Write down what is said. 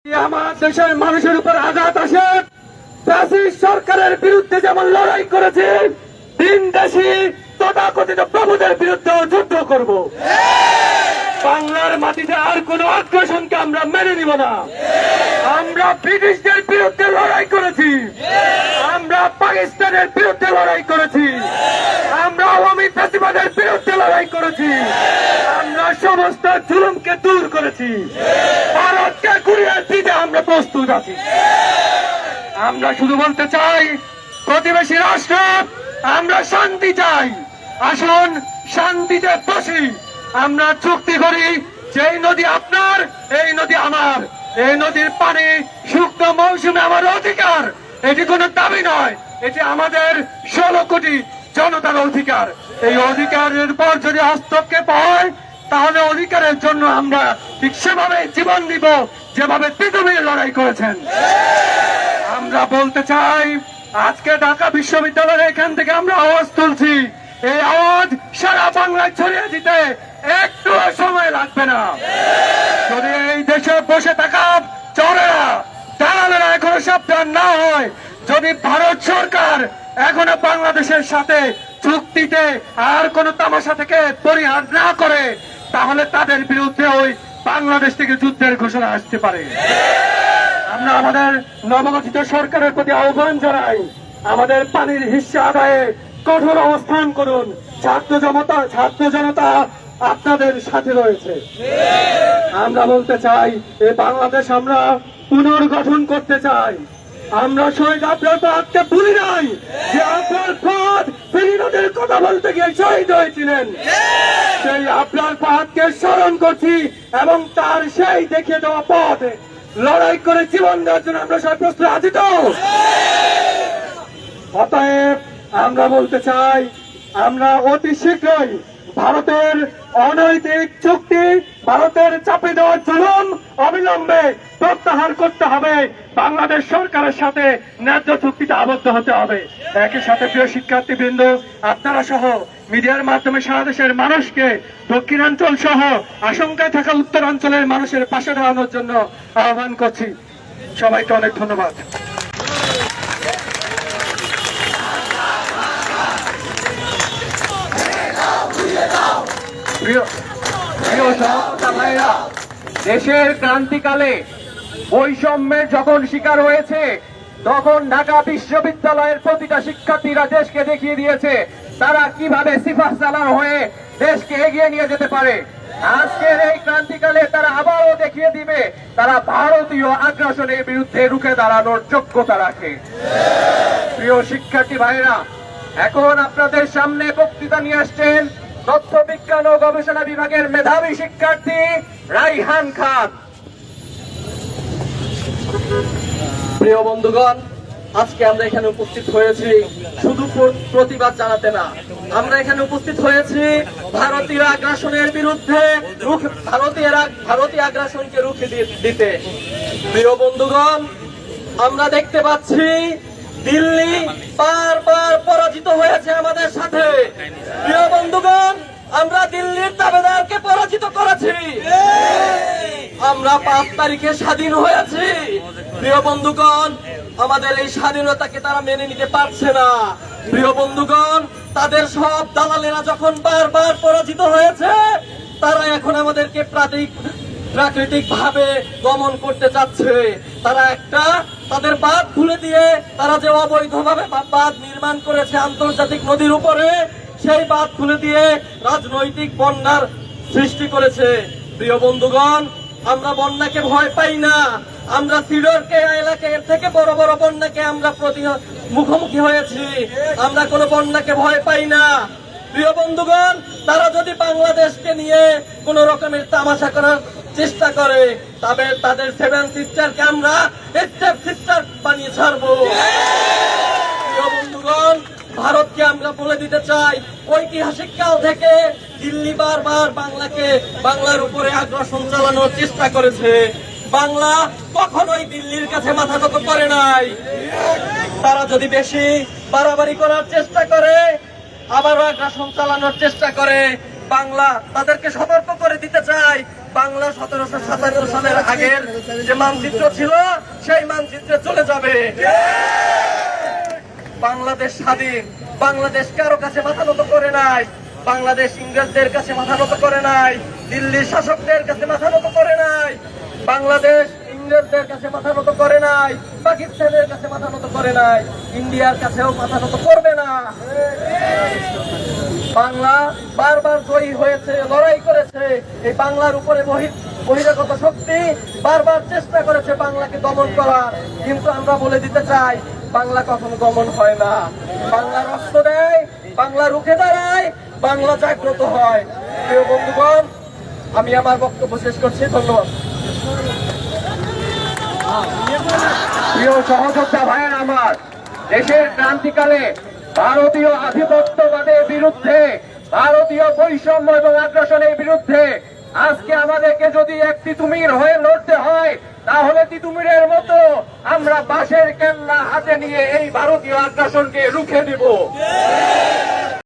আমার দেশের মানুষের উপর আঘাত আসে, ফ্যাসিস্ট সরকারের বিরুদ্ধে যেমন লড়াই করেছে, ভিনদেশী তথাকথিত প্রভুদের বিরুদ্ধেও যুদ্ধ করব। বাংলার মাটিতে আর কোন আগ্রাসনকে আমরা মেনে নিব না। আমরা ব্রিটিশদের বিরুদ্ধে লড়াই করেছি, আমরা পাকিস্তানের বিরুদ্ধে লড়াই করেছি, আমরা আওয়ামী ফ্যাসিবাদের বিরুদ্ধে লড়াই করেছি, আমরা সমস্ত জুলুমকে দূর করেছি, ভারতকে ঘুরিয়ে দিতে আমরা প্রস্তুত আছি। আমরা শুধু বলতে চাই, প্রতিবেশী রাষ্ট্র আমরা শান্তি চাই, আসুন শান্তিতে বসি। আমরা চুক্তি করি যে এই নদী আপনার, এই নদী আমার, এই নদীর পানি শুকনো মৌসুমে আমার অধিকার। এটি কোনো দাবি নয়, এটি আমাদের 16 কোটি জনতার অধিকার। এই অধিকারের পর যদি হস্তক্ষেপ হয়, তাহলে অধিকারের জন্য আমরা ঠিক সেভাবে জীবন দিব যেভাবে পৃথিবীর লড়াই করেছেন। আমরা বলতে চাই, আজকে ঢাকা বিশ্ববিদ্যালয়ের এখান থেকে আমরা আওয়াজ তুলছি, এই আওয়াজ সারা বাংলায় ছড়িয়ে দিতে একটু সময় লাগবে না। যদি এই দেশে বসে থাকা চোরেরা, দালালেরা এখনো সাবধান না হয়, যদি ভারত সরকার এখনো বাংলাদেশের সাথে চুক্তিতে আর কোন তামাশা থেকে পরিহার না করে, তাহলে তাদের বিরুদ্ধে ওই বাংলাদেশ থেকে যুদ্ধের ঘোষণা আসতে পারে। আমরা আমাদের নবগঠিত সরকারের প্রতি আহ্বান জানাই, আমাদের পানির হিস্সা আদায়ে কঠোর অবস্থান করুন। ছাত্র জনতা আপনাদের সাথে রয়েছে। আমরা বলতে চাই, এই বাংলাদেশ আমরা পুনর্গঠন করতে চাই। আমরা শহীদ আফরার ফাহাদকে ভুলি নাই, যে আফরার ফাহাদ ফেনী নদীর কথা বলতে গিয়ে শহীদ হয়েছিলেন। সেই আফরার ফাহাদকে স্মরণ করছি এবং তার সেই দেখিয়ে দেওয়া পথ লড়াই করে জীবন দেওয়ার জন্য আমরা সবাই প্রস্তুত আছি তো। অতএব আমরা বলতে চাই, আমরা অতি শীঘ্রই ভারতের অনৈতিক চুক্তি, ভারতের চাপে দেওয়ার জুলুম অবিলম্বে প্রত্যাহার করতে হবে। বাংলাদেশ সরকারের সাথে ন্যায্য চুক্তিতে আবদ্ধ হতে হবে। একই সাথে প্রিয় শিক্ষার্থীবৃন্দ, আপনারা সহ মিডিয়ার মাধ্যমে সারা দেশের মানুষকে দক্ষিণাঞ্চল সহ আশঙ্কায় থাকা উত্তরাঞ্চলের মানুষের পাশে দাঁড়ানোর জন্য আহ্বান করছি। সবাইকে অনেক ধন্যবাদ। দেশের ক্রান্তিকালে বৈষম্যের যখন শিকার হয়েছে, তখন ঢাকা বিশ্ববিদ্যালয়ের প্রতিটা শিক্ষার্থীরা দেশকে দেখিয়ে দিয়েছে তারা কিভাবে সিফাহ সালার হয়ে দেশকে এগিয়ে নিয়ে যেতে পারে। আজকের এই ক্রান্তিকালে তারা আবারও দেখিয়ে দিবে তারা ভারতীয় আগ্রাসনের বিরুদ্ধে রুখে দাঁড়ানোর যোগ্যতা রাখে। প্রিয় শিক্ষার্থী ভাইরা, এখন আপনাদের সামনে বক্তৃতা নিয়ে আসছেন তথ্য বিজ্ঞান ও গবেষণা বিভাগের মেধাবী শিক্ষার্থী রাইহান খান। প্রিয় বন্ধুগণ, আজকে আমরা এখানে উপস্থিত হয়েছি শুধু প্রতিবাদ জানাতে না, আমরা এখানে উপস্থিত হয়েছি ভারতীয় আগ্রাসনের বিরুদ্ধে, ভারতীয় আগ্রাসনকে রুখে দিতে। প্রিয় বন্ধুগণ, আমরা দেখতে পাচ্ছি দিল্লি বারবার পরাজিত হয়েছে আমাদের সাথে। প্রিয় বন্ধুগণ, আমরা দিল্লির দাবিদারকে পরাজিত করেছি। আমরা 5 তারিখে স্বাধীন হয়েছি। প্রিয় বন্ধুগণ, আমাদের এই স্বাধীনতাকে তারা মেনে নিতে পারছে না। প্রিয় বন্ধুগণ, তাদের সব দালালেরা যখন বারবার পরাজিত হয়েছে, তারা এখন আমাদেরকে প্রাকৃতিক ভাবে দমন করতে চাচ্ছে। তারা তাদের বাঁধ খুলে দিয়ে, তারা যে অবৈধভাবে বাঁধ নির্মাণ করেছে আন্তর্জাতিক নদীর উপরে, সেই বাঁধ খুলে দিয়ে রাজনৈতিক বন্যার সৃষ্টি করেছে। প্রিয় বন্ধুগণ, আমরা বন্যাকে ভয় পাই না। আমরা সিডরকে এলাকার থেকে বড় বড় বন্যাকে আমরা মুখোমুখি হয়েছি। আমরা কোনো বন্যাকে ভয় পাই না। প্রিয় বন্ধুগণ, তারা যদি বাংলাদেশকে নিয়ে কোন রকমের তামাশা করার চেষ্টা করে, তবে তাদের 7 সিস্টারকে আমরা স্টেপ সিস্টার বানিয়ে ছাড়বো। প্রিয় বন্ধুগণ, ভারতকে আমরা বলে দিতে চাই, ঐতিহাসিক কাল থেকে দিল্লি বারবার বাংলার উপরে আগ্রাসন চালানোর চেষ্টা করেছে। বাংলা কখনোই দিল্লির কাছে মাথা নত করে নাই। তারা যদি বেশি বাড়াবাড়ি করার চেষ্টা করে, আবারও আগ্রাসন চালানোর চেষ্টা করে, বাংলা তাদেরকে সতর্ক করে দিতে চায় বাংলা 1757 সালের আগের যে মানচিত্র ছিল সেই মানচিত্রে চলে যাবে। বাংলাদেশ স্বাধীন, বাংলাদেশ কারো কাছে মাথা নত করে নাই, বাংলাদেশ ইংরেজদের কাছে মাথা নত করে নাই, দিল্লির শাসকদের কাছে মাথা নত করে নাই, বাংলাদেশ ইংরেজদের কাছে মাথা নত করে নাই, পাকিস্তানের কাছে মাথা নত করে নাই, ইন্ডিয়ার কাছেও মাথা নত করবে না। বাংলা বারবার জয়ী হয়েছে, লড়াই করেছে। এই বাংলার উপরে বহিরাগত শক্তি বারবার চেষ্টা করেছে বাংলাকে দমন করার, কিন্তু আমরা বলে দিতে চাই বাংলা কখনো দমন হয় না। বাংলা রক্ত দেয়, বাংলা রুখে দাঁড়ায়, বাংলা জাগ্রত হয়। প্রিয় বন্ধুগণ, আমি আমার বক্তব্য শেষ করছি। ধন্যবাদ। প্রিয় সহযোদ্ধা ভাইয়ের আমার, দেশের ক্রান্তিকালে ভারতীয় আধিপত্যবাদের বিরুদ্ধে, ভারতীয় বৈষম্য এবং আগ্রাসনের বিরুদ্ধে আজকে আমাদেরকে যদি এক তিতুমির হয়ে লড়তে হয়, তাহলে তিতুমিরের মতো আমরা বাঁশের কেল্লা হাতে নিয়ে এই ভারতীয় আগ্রাসনকে রুখে দিব।